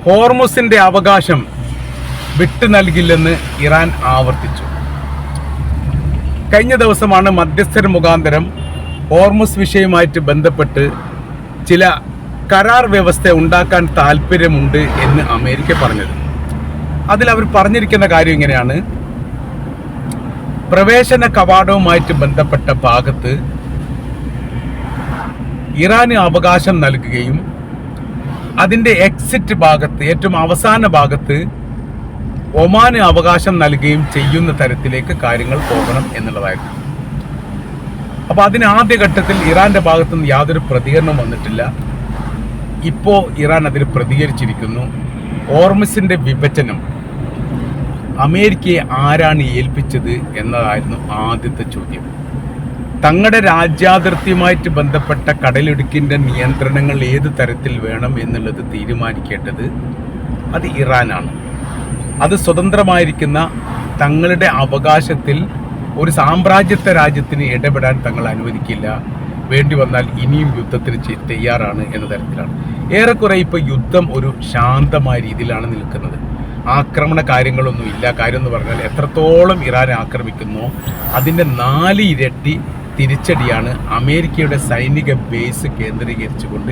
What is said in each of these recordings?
ഹോർമുസിന്റെ അവകാശം വിട്ടു നൽകില്ലെന്ന് ഇറാൻ ആവർത്തിച്ചു. കഴിഞ്ഞ ദിവസമാണ് മധ്യസ്ഥർ മുഖാന്തരം ഹോർമുസ് വിഷയവുമായിട്ട് ബന്ധപ്പെട്ട് ചില കരാർ വ്യവസ്ഥ ഉണ്ടാക്കാൻ താല്പര്യമുണ്ട് എന്ന് അമേരിക്ക പറഞ്ഞത്. അതിൽ അവർ പറഞ്ഞിരിക്കുന്ന കാര്യം ഇങ്ങനെയാണ്: പ്രവേശന കവാടവുമായിട്ട് ബന്ധപ്പെട്ട ഭാഗത്ത് ഇറാന് അവകാശം നൽകുകയും അതിൻ്റെ എക്സിറ്റ് ഭാഗത്ത്, ഏറ്റവും അവസാന ഭാഗത്ത് ഒമാന് അവകാശം നൽകുകയും ചെയ്യുന്ന തരത്തിലേക്ക് കാര്യങ്ങൾ പോകണം എന്നുള്ളതായിരുന്നു. അപ്പോൾ അതിന് ആദ്യഘട്ടത്തിൽ ഇറാന്റെ ഭാഗത്തു നിന്ന് യാതൊരു പ്രതികരണം വന്നിട്ടില്ല. ഇപ്പോൾ ഇറാൻ അതിന് പ്രതികരിച്ചിരിക്കുന്നു. ഹോർമുസിന്റെ വിഭജനം അമേരിക്കയെ ആരാണ് ഏൽപ്പിച്ചത് എന്നതായിരുന്നു ആദ്യത്തെ ചോദ്യം. തങ്ങളുടെ രാജ്യാതിർത്തിയുമായിട്ട് ബന്ധപ്പെട്ട കടലിടുക്കിൻ്റെ നിയന്ത്രണങ്ങൾ ഏത് തരത്തിൽ വേണം എന്നുള്ളത് തീരുമാനിക്കേണ്ടത് അത് ഇറാനാണ്. അത് സ്വതന്ത്രമായിരിക്കുന്ന തങ്ങളുടെ അവകാശത്തിൽ ഒരു സാമ്രാജ്യത്വ രാജ്യത്തിന് ഇടപെടാൻ തങ്ങൾ അനുവദിക്കില്ല. വേണ്ടി വന്നാൽ ഇനിയും യുദ്ധത്തിന് തയ്യാറാണ് എന്ന തരത്തിലാണ്. ഏറെക്കുറെ ഇപ്പോൾ യുദ്ധം ഒരു ശാന്തമായ രീതിയിലാണ് നിൽക്കുന്നത്. ആക്രമണ കാര്യങ്ങളൊന്നും ഇല്ല. കാര്യം എന്ന് പറഞ്ഞാൽ എത്രത്തോളം ഇറാനെ ആക്രമിക്കുന്നോ അതിൻ്റെ 4 ഇരട്ടി തിരിച്ചടിയാണ് അമേരിക്കയുടെ സൈനിക ബേസ് കേന്ദ്രീകരിച്ചുകൊണ്ട്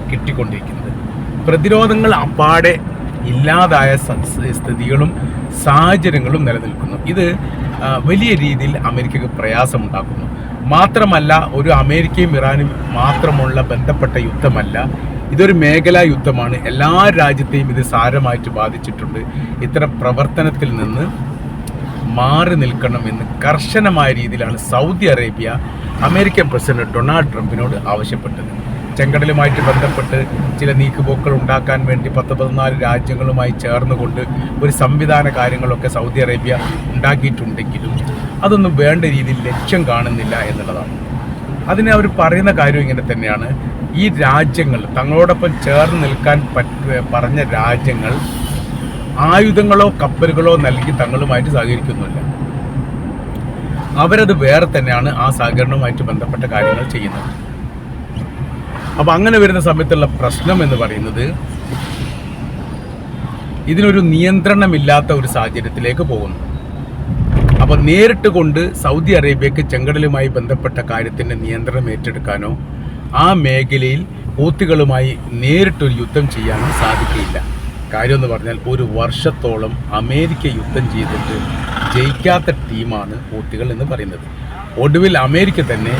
കിട്ടിക്കൊണ്ടിരിക്കുന്നത്. പ്രതിരോധങ്ങൾ അപ്പാടെ ഇല്ലാതായ സ്ഥിതികളും സാഹചര്യങ്ങളും നിലനിൽക്കുന്നു. ഇത് വലിയ രീതിയിൽ അമേരിക്കക്ക് പ്രയാസമുണ്ടാക്കുന്നു. മാത്രമല്ല, ഒരു അമേരിക്കയും ഇറാനും മാത്രമുള്ള ബന്ധപ്പെട്ട യുദ്ധമല്ല, ഇതൊരു മേഖലാ യുദ്ധമാണ്. എല്ലാ രാജ്യത്തെയും ഇത് സാരമായിട്ട് ബാധിച്ചിട്ടുണ്ട്. ഇത്തരം പ്രവർത്തനത്തിൽ നിന്ന് മാറി നിൽക്കണമെന്ന് കർശനമായ രീതിയിലാണ് Saudi Arabia American president Donald ട്രംപിനോട് ആവശ്യപ്പെട്ടത്. ചെങ്കടലുമായിട്ട് ബന്ധപ്പെട്ട് ചില നീക്കുപോക്കുകൾ ഉണ്ടാക്കാൻ വേണ്ടി 14 രാജ്യങ്ങളുമായി ചേർന്നുകൊണ്ട് ഒരു സംവിധാന കാര്യങ്ങളൊക്കെ സൗദി അറേബ്യ ഉണ്ടാക്കിയിട്ടുണ്ടെങ്കിലും അതൊന്നും വേണ്ട രീതിയിൽ ലക്ഷ്യം കാണുന്നില്ല എന്നുള്ളതാണ്. അതിന് അവർ പറയുന്ന കാര്യം ഇങ്ങനെ തന്നെയാണ്: ഈ രാജ്യങ്ങൾ, തങ്ങളോടൊപ്പം ചേർന്ന് നിൽക്കാൻ പറഞ്ഞ രാജ്യങ്ങൾ ആയുധങ്ങളോ കപ്പലുകളോ നൽകി തങ്ങളുമായിട്ട് സഹകരിക്കുന്നില്ല. അവരത് വേറെ തന്നെയാണ് ആ സഹകരണവുമായിട്ട് ബന്ധപ്പെട്ട കാര്യങ്ങൾ ചെയ്യുന്നത്. അപ്പം അങ്ങനെ വരുന്ന സമയത്തുള്ള പ്രശ്നം എന്ന് പറയുന്നത് ഇതിനൊരു നിയന്ത്രണമില്ലാത്ത ഒരു സാഹചര്യത്തിലേക്ക് പോകുന്നു. അപ്പോൾ നേരിട്ട് കൊണ്ട് സൗദി അറേബ്യക്ക് ചെങ്കടലുമായി ബന്ധപ്പെട്ട കാര്യത്തിൻ്റെ നിയന്ത്രണം ഏറ്റെടുക്കാനോ ആ മേഖലയിൽ ഹൂത്തികളുമായി നേരിട്ടൊരു യുദ്ധം ചെയ്യാനോ സാധിക്കില്ല. കാര്യം എന്ന് പറഞ്ഞാൽ 1 വർഷത്തോളം അമേരിക്ക യുദ്ധം ചെയ്തിട്ട് ജയിക്കാത്ത ടീമാണ് ഹൂത്തികൾ എന്ന് പറയുന്നത്. ഒടുവിൽ അമേരിക്ക തന്നെ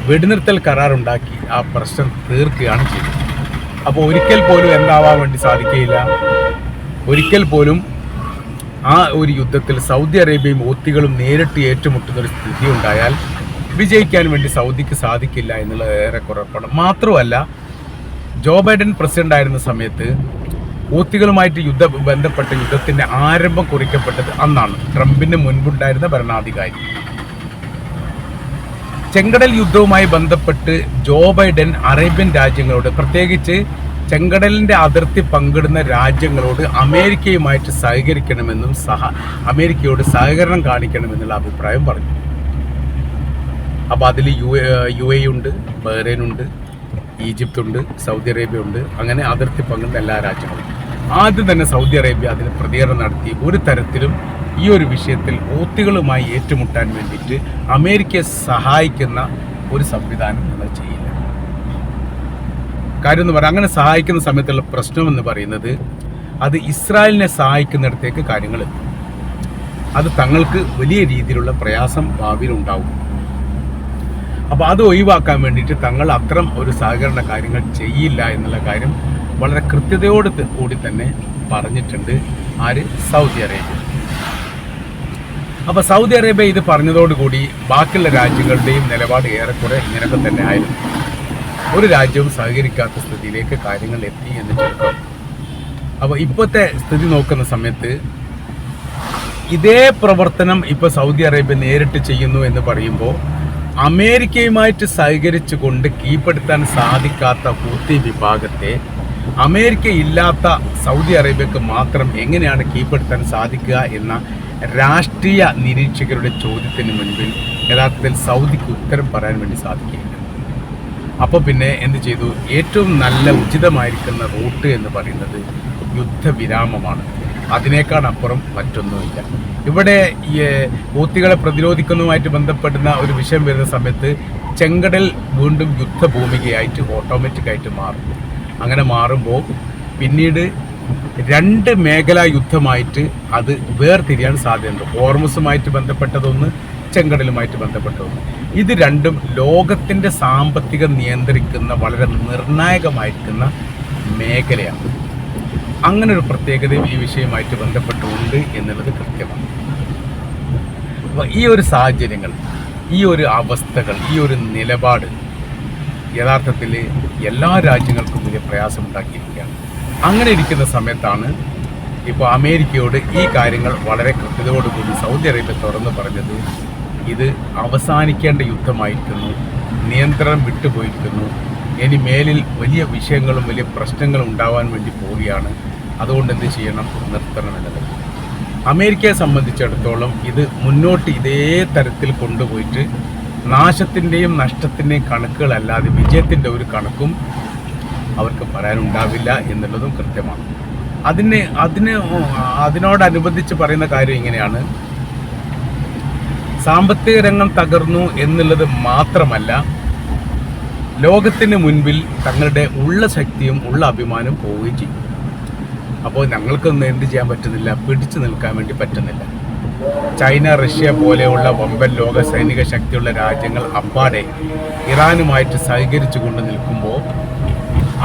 വെടിനിർത്തൽ കരാറുണ്ടാക്കി ആ പ്രശ്നം തീർക്കുകയാണ് ചെയ്തത്. അപ്പോൾ ഒരിക്കൽ പോലും എന്താവാൻ വേണ്ടി സാധിക്കുകയില്ല. ഒരിക്കൽ പോലും ആ ഒരു യുദ്ധത്തിൽ സൗദി അറേബ്യയും ഹൂത്തികളും നേരിട്ട് ഏറ്റുമുട്ടുന്നൊരു സ്ഥിതി ഉണ്ടായാൽ വിജയിക്കാൻ വേണ്ടി സൗദിക്ക് സാധിക്കില്ല എന്നുള്ളത് ഏറെ കുറപ്പാണ്. മാത്രമല്ല, ജോ ബൈഡൻ പ്രസിഡന്റ് ആയിരുന്ന സമയത്ത് ഹൂത്തികളുമായിട്ട് ബന്ധപ്പെട്ട യുദ്ധത്തിൻ്റെ ആരംഭം കുറിക്കപ്പെട്ടത് അന്നാണ്. ട്രംപിന് മുൻപുണ്ടായിരുന്ന ഭരണാധികാരി. ചെങ്കടൽ യുദ്ധവുമായി ബന്ധപ്പെട്ട് ജോ ബൈഡൻ അറേബ്യൻ രാജ്യങ്ങളോട്, പ്രത്യേകിച്ച് ചെങ്കടലിൻ്റെ അതിർത്തി പങ്കിടുന്ന രാജ്യങ്ങളോട് അമേരിക്കയുമായിട്ട് സഹകരിക്കണമെന്നും അമേരിക്കയോട് സഹകരണം കാണിക്കണമെന്നുള്ള അഭിപ്രായം പറഞ്ഞു. അപ്പോൾ അതിൽ യു എ ഉണ്ട്, ബഹ്റൈൻ ഉണ്ട്, ഈജിപ്ത് ഉണ്ട്, സൗദി അറേബ്യ ഉണ്ട്. അങ്ങനെ അതിർത്തി പങ്കിടുന്ന എല്ലാ രാജ്യങ്ങളും. ആദ്യം തന്നെ സൗദി അറേബ്യ അതിന് പ്രതികരണം നടത്തി. ഒരു തരത്തിലും ഈ ഒരു വിഷയത്തിൽ ഹൂത്തികളുമായി ഏറ്റുമുട്ടാൻ വേണ്ടിയിട്ട് അമേരിക്കയെ സഹായിക്കുന്ന ഒരു സംവിധാനം നമ്മൾ ചെയ്യില്ല. കാര്യം എന്ന് പറഞ്ഞാൽ അങ്ങനെ സഹായിക്കുന്ന സമയത്തുള്ള പ്രശ്നം എന്ന് പറയുന്നത് അത് ഇസ്രായേലിനെ സഹായിക്കുന്നിടത്തേക്ക് കാര്യങ്ങൾ എത്തും. അത് തങ്ങൾക്ക് വലിയ രീതിയിലുള്ള പ്രയാസം ഭാവിയിൽ ഉണ്ടാവും. അപ്പോൾ അത് ഒഴിവാക്കാൻ വേണ്ടിയിട്ട് തങ്ങൾ അത്തരം ഒരു സഹകരണ കാര്യങ്ങൾ ചെയ്യില്ല എന്നുള്ള കാര്യം വളരെ കൃത്യതയോട് കൂടി തന്നെ പറഞ്ഞിട്ടുണ്ട് ആര്? Saudi Arabia. അപ്പോൾ സൗദി അറേബ്യ ഇത് പറഞ്ഞതോടുകൂടി ബാക്കിയുള്ള രാജ്യങ്ങളുടെയും നിലപാട് ഏറെക്കുറെ ഇങ്ങനെയൊക്കെ തന്നെ ആയിരുന്നു. ഒരു രാജ്യവും സഹകരിക്കാത്ത സ്ഥിതിയിലേക്ക് കാര്യങ്ങൾ എത്തി എന്ന് ചുരുക്കം. അപ്പോൾ ഇപ്പോഴത്തെ സ്ഥിതി നോക്കുന്ന സമയത്ത് ഇതേ പ്രവർത്തനം ഇപ്പോൾ സൗദി അറേബ്യ നേരിട്ട് ചെയ്യുന്നു എന്ന് പറയുമ്പോൾ അമേരിക്കയുമായിട്ട് സഹകരിച്ചുകൊണ്ട് കീഴ്പ്പെടുത്താൻ സാധിക്കാത്ത ഹൂത്തി വിഭാഗത്തെ അമേരിക്ക ഇല്ലാത്ത സൗദി അറേബ്യക്ക് മാത്രം എങ്ങനെയാണ് കീഴ്പ്പെടുത്താൻ സാധിക്കുക എന്ന രാഷ്ട്രീയ നിരീക്ഷകരുടെ ചോദ്യത്തിന് മുൻപിൽ യഥാർത്ഥത്തിൽ സൗദിക്ക് ഉത്തരം പറയാൻ വേണ്ടി സാധിക്കില്ല. അപ്പോൾ പിന്നെ എന്ത് ചെയ്തു? ഏറ്റവും നല്ല ഉചിതമായിരിക്കുന്ന റൂട്ട് എന്ന് പറയുന്നത് യുദ്ധവിരാമമാണ്. അതിനേക്കാളപ്പുറം മറ്റൊന്നുമില്ല. ഇവിടെ ഈ ഹൂത്തികളെ പ്രതിരോധിക്കുന്നതുമായിട്ട് ബന്ധപ്പെടുന്ന ഒരു വിഷയം വരുന്ന സമയത്ത് ചെങ്കടൽ വീണ്ടും യുദ്ധഭൂമികയായിട്ട് ഓട്ടോമാറ്റിക്കായിട്ട് മാറും. അങ്ങനെ മാറുമ്പോൾ പിന്നീട് 2 മേഖലാ യുദ്ധമായിട്ട് അത് വേർതിരിയാൻ സാധ്യതയുണ്ട്. ഹോർമുസുമായിട്ട് ബന്ധപ്പെട്ടതൊന്ന്, ചെങ്കടലുമായിട്ട് ബന്ധപ്പെട്ടതൊന്ന്. ഇത് രണ്ടും ലോകത്തിൻ്റെ സാമ്പത്തികം നിയന്ത്രിക്കുന്ന വളരെ നിർണായകമായിരിക്കുന്ന മേഖലയാണ്. അങ്ങനെ ഒരു പ്രത്യേകതയും ഈ വിഷയവുമായിട്ട് ബന്ധപ്പെട്ടുകൊണ്ട് എന്നുള്ളത് കൃത്യമാണ്. അപ്പോൾ ഈ ഒരു സാഹചര്യങ്ങൾ, ഈ ഒരു അവസ്ഥകൾ, ഈ ഒരു നിലപാട് യഥാർത്ഥത്തിൽ എല്ലാ രാജ്യങ്ങൾക്കും വലിയ പ്രയാസമുണ്ടാക്കിയിരിക്കുകയാണ്. അങ്ങനെ ഇരിക്കുന്ന സമയത്താണ് ഇപ്പോൾ അമേരിക്കയോട് ഈ കാര്യങ്ങൾ വളരെ കൃത്യതയോടുകൂടി സൗദി അറേബ്യ തുറന്ന് പറഞ്ഞത്. ഇത് അവസാനിക്കേണ്ട യുദ്ധമായിരിക്കുന്നു, നിയന്ത്രണം വിട്ടുപോയിരിക്കുന്നു, ഇനി മേലിൽ വലിയ വിഷയങ്ങളും വലിയ പ്രശ്നങ്ങളും ഉണ്ടാവാൻ വേണ്ടി പോവുകയാണ്. അതുകൊണ്ട് എന്ത് ചെയ്യണം? നിർത്തണമെന്നത്. അമേരിക്കയെ സംബന്ധിച്ചിടത്തോളം ഇത് മുന്നോട്ട് ഇതേ തരത്തിൽ കൊണ്ടുപോയിട്ട് നാശത്തിൻ്റെയും നഷ്ടത്തിൻ്റെയും കണക്കുകളല്ലാതെ വിജയത്തിൻ്റെ ഒരു കണക്കും അവർക്ക് പറയാനുണ്ടാവില്ല എന്നുള്ളതും കൃത്യമാണ്. അതിനോടനുബന്ധിച്ച് പറയുന്ന കാര്യം ഇങ്ങനെയാണ്: സാമ്പത്തിക രംഗം തകർന്നു എന്നുള്ളത് മാത്രമല്ല, ലോകത്തിന് മുൻപിൽ തങ്ങളുടെ ഉള്ള ശക്തിയും ഉള്ള അഭിമാനവും പോവുകയും ചെയ്യും. അപ്പോൾ ഞങ്ങൾക്കൊന്നും എന്ത് ചെയ്യാൻ പറ്റുന്നില്ല, പിടിച്ചു നിൽക്കാൻ വേണ്ടി പറ്റുന്നില്ല. ചൈന, റഷ്യ പോലെയുള്ള വമ്പൻ ലോക സൈനിക ശക്തിയുള്ള രാജ്യങ്ങൾ അപ്പാടെ ഇറാനുമായിട്ട് സഹകരിച്ചു കൊണ്ട് നിൽക്കുമ്പോൾ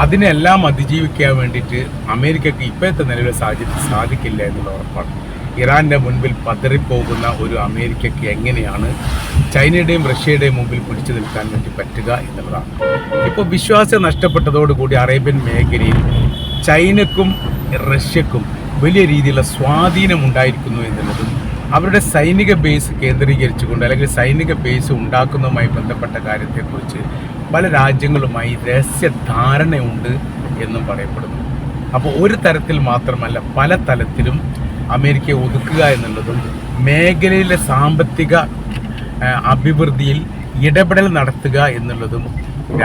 അതിനെല്ലാം അതിജീവിക്കാൻ വേണ്ടിയിട്ട് അമേരിക്കക്ക് ഇപ്പോഴത്തെ നിലവിലെ സാഹചര്യത്തിൽ സാധിക്കില്ല എന്നുള്ള ഉറപ്പാണ്. ഇറാൻ്റെ മുൻപിൽ പതറിപ്പോകുന്ന ഒരു അമേരിക്കയ്ക്ക് എങ്ങനെയാണ് ചൈനയുടെയും റഷ്യയുടെയും മുമ്പിൽ പിടിച്ചു നിൽക്കാൻ വേണ്ടി പറ്റുക എന്നുള്ളതാണ്. ഇപ്പോൾ വിശ്വാസം നഷ്ടപ്പെട്ടതോടുകൂടി അറേബ്യൻ മേഖലയിൽ ചൈനക്കും റഷ്യക്കും വലിയ രീതിയിലുള്ള സ്വാധീനം ഉണ്ടായിരിക്കുന്നു എന്നുള്ളതും അവരുടെ സൈനിക ബേസ് കേന്ദ്രീകരിച്ചുകൊണ്ട് അല്ലെങ്കിൽ സൈനിക ബേസ് ഉണ്ടാക്കുന്നതുമായി ബന്ധപ്പെട്ട കാര്യത്തെക്കുറിച്ച് പല രാജ്യങ്ങളുമായി രഹസ്യധാരണയുണ്ട് എന്നും പറയപ്പെടുന്നു. അപ്പോൾ ഒരു തരത്തിൽ മാത്രമല്ല, പല തലത്തിലും അമേരിക്കയെ ഒതുക്കുക എന്നുള്ളതും മേഖലയിലെ സാമ്പത്തിക അഭിവൃദ്ധിയിൽ ഇടപെടൽ നടത്തുക എന്നുള്ളതും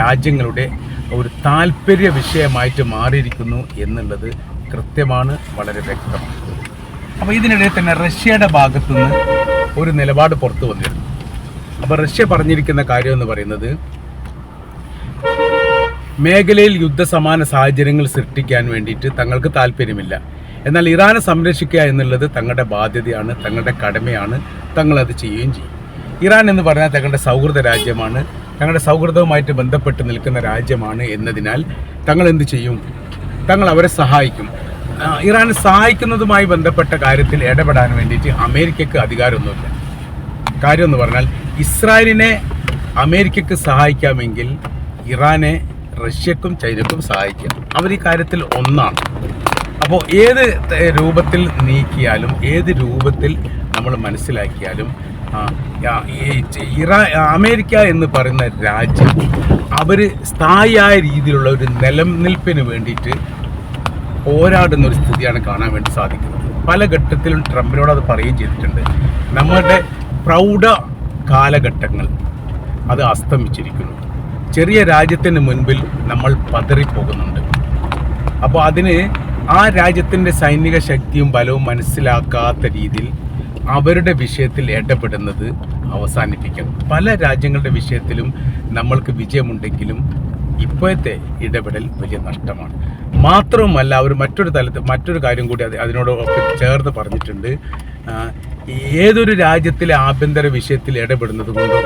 രാജ്യങ്ങളുടെ ഒരു താല്പര്യ വിഷയമായിട്ട് മാറിയിരിക്കുന്നു എന്നുള്ളത് കൃത്യമാണ്, വളരെ വ്യക്തമാണ്. അപ്പോൾ ഇതിനിടെ തന്നെ റഷ്യയുടെ ഭാഗത്തുനിന്ന് ഒരു നിലപാട് പുറത്തു വന്നിരുന്നു. അപ്പോൾ റഷ്യ പറഞ്ഞിരിക്കുന്ന കാര്യം എന്ന് പറയുന്നത്, മേഖലയിൽ യുദ്ധസമാന സാഹചര്യങ്ങൾ സൃഷ്ടിക്കാൻ വേണ്ടിയിട്ട് തങ്ങൾക്ക് താല്പര്യമില്ല, എന്നാൽ ഇറാനെ സംരക്ഷിക്കുക എന്നുള്ളത് തങ്ങളുടെ ബാധ്യതയാണ്, തങ്ങളുടെ കടമയാണ്, തങ്ങളത് ചെയ്യുകയും ചെയ്യും. ഇറാൻ എന്ന് പറഞ്ഞാൽ തങ്ങളുടെ സൗഹൃദ രാജ്യമാണ്, തങ്ങളുടെ സൗഹൃദവുമായിട്ട് ബന്ധപ്പെട്ട് നിൽക്കുന്ന രാജ്യമാണ് എന്നതിനാൽ തങ്ങൾ എന്ത് ചെയ്യും? തങ്ങൾ അവരെ സഹായിക്കും. ഇറാനെ സഹായിക്കുന്നതുമായി ബന്ധപ്പെട്ട കാര്യത്തിൽ ഇടപെടാൻ വേണ്ടിയിട്ട് അമേരിക്കക്ക് അധികാരമൊന്നുമില്ല. കാര്യം എന്ന് പറഞ്ഞാൽ, ഇസ്രായേലിനെ അമേരിക്കക്ക് സഹായിക്കാമെങ്കിൽ ഇറാനെ റഷ്യക്കും ചൈനക്കും സഹായിക്കാം. അവർ ഈ കാര്യത്തിൽ ഒന്നാണ്. അപ്പോൾ ഏത് രൂപത്തിൽ നീക്കിയാലും, ഏത് രൂപത്തിൽ നമ്മൾ മനസ്സിലാക്കിയാലും, അമേരിക്ക എന്ന് പറയുന്ന രാജ്യം അവർ സ്ഥായിയായ രീതിയിലുള്ള ഒരു നിലനിൽപ്പിന് വേണ്ടിയിട്ട് പോരാടുന്ന ഒരു സ്ഥിതിയാണ് കാണാൻ വേണ്ടി സാധിക്കുന്നത്. പല ഘട്ടത്തിലും ട്രംപിനോട് അത് പറയുകയും ചെയ്തിട്ടുണ്ട്. നമ്മുടെ പ്രൗഢ കാലഘട്ടങ്ങൾ അത് അസ്തമിച്ചിരിക്കുന്നു. ചെറിയ രാജ്യത്തിന് മുൻപിൽ നമ്മൾ പതറിപ്പോകുന്നുണ്ട്. അപ്പോൾ അതിന് ആ രാജ്യത്തിൻ്റെ സൈനിക ശക്തിയും ബലവും മനസ്സിലാക്കാത്ത രീതിയിൽ അവരുടെ വിഷയത്തിൽ ഇടപെടുന്നത് അവസാനിപ്പിക്കണം. പല രാജ്യങ്ങളുടെ വിഷയത്തിലും നമ്മൾക്ക് വിജയമുണ്ടെങ്കിലും ഇപ്പോഴത്തെ ഇടപെടൽ വലിയ നഷ്ടമാണ്. മാത്രവുമല്ല, അവർ മറ്റൊരു കാര്യം കൂടി അതിനോടൊപ്പം ചേർന്ന് പറഞ്ഞിട്ടുണ്ട്. ഏതൊരു രാജ്യത്തിലെ ആഭ്യന്തര വിഷയത്തിൽ ഇടപെടുന്നത് കൊണ്ടോ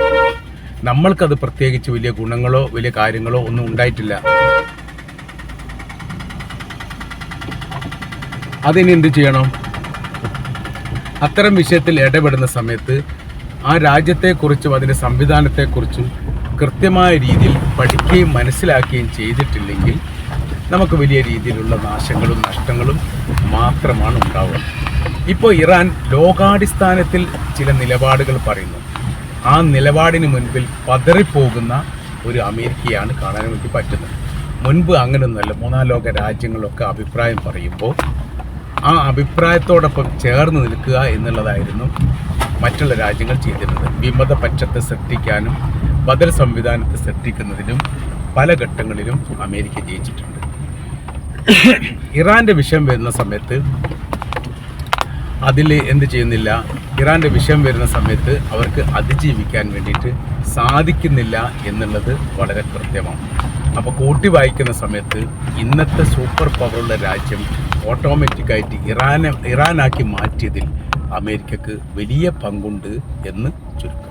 നമ്മൾക്കത് പ്രത്യേകിച്ച് വലിയ ഗുണങ്ങളോ വലിയ കാര്യങ്ങളോ ഒന്നും ഉണ്ടായിട്ടില്ല. അതിന് എന്ത് ചെയ്യണം? അത്തരം വിഷയത്തിൽ ഇടപെടുന്ന സമയത്ത് ആ രാജ്യത്തെക്കുറിച്ചും അതിൻ്റെ സംവിധാനത്തെക്കുറിച്ചും കൃത്യമായ രീതിയിൽ പഠിക്കുകയും മനസ്സിലാക്കുകയും ചെയ്തിട്ടില്ലെങ്കിൽ നമുക്ക് വലിയ രീതിയിലുള്ള നാശങ്ങളും നഷ്ടങ്ങളും മാത്രമാണ് ഉണ്ടാവുക. ഇപ്പോൾ ഇറാൻ ലോകാടിസ്ഥാനത്തിൽ ചില നിലപാടുകൾ പറയുന്നു. ആ നിലപാടിന് മുൻപിൽ പതറിപ്പോകുന്ന ഒരു അമേരിക്കയാണ് കാണാൻ വേണ്ടി പറ്റുന്നത്. മുൻപ് അങ്ങനെയൊന്നുമല്ല. മൂന്നാം ലോക രാജ്യങ്ങളൊക്കെ അഭിപ്രായം പറയുമ്പോൾ ആ അഭിപ്രായത്തോടൊപ്പം ചേർന്ന് നിൽക്കുക എന്നുള്ളതായിരുന്നു മറ്റുള്ള രാജ്യങ്ങൾ ചെയ്തിരുന്നത്. വിമതപക്ഷത്തെ സൃഷ്ടിക്കാനും ബദൽ സംവിധാനത്തെ സൃഷ്ടിക്കുന്നതിനും പല ഘട്ടങ്ങളിലും അമേരിക്ക ജയിച്ചിട്ടുണ്ട്. ഇറാൻ്റെ വിഷയം വരുന്ന സമയത്ത് അതിൽ എന്ത് ചെയ്യുന്നില്ല, ഇറാൻ്റെ വിഷയം വരുന്ന സമയത്ത് അവർക്ക് അതിജീവിക്കാൻ വേണ്ടിയിട്ട് സാധിക്കുന്നില്ല എന്നുള്ളത് വളരെ കൃത്യമാണ്. അപ്പോൾ കൂട്ടി വായിക്കുന്ന സമയത്ത് ഇന്നത്തെ സൂപ്പർ പവറുള്ള രാജ്യം ഓട്ടോമാറ്റിക്കായിട്ട് ഇറാനാക്കി മാറ്റിയതിൽ അമേരിക്കക്ക് വലിയ പങ്കുണ്ട് എന്ന് ചുരുക്കം.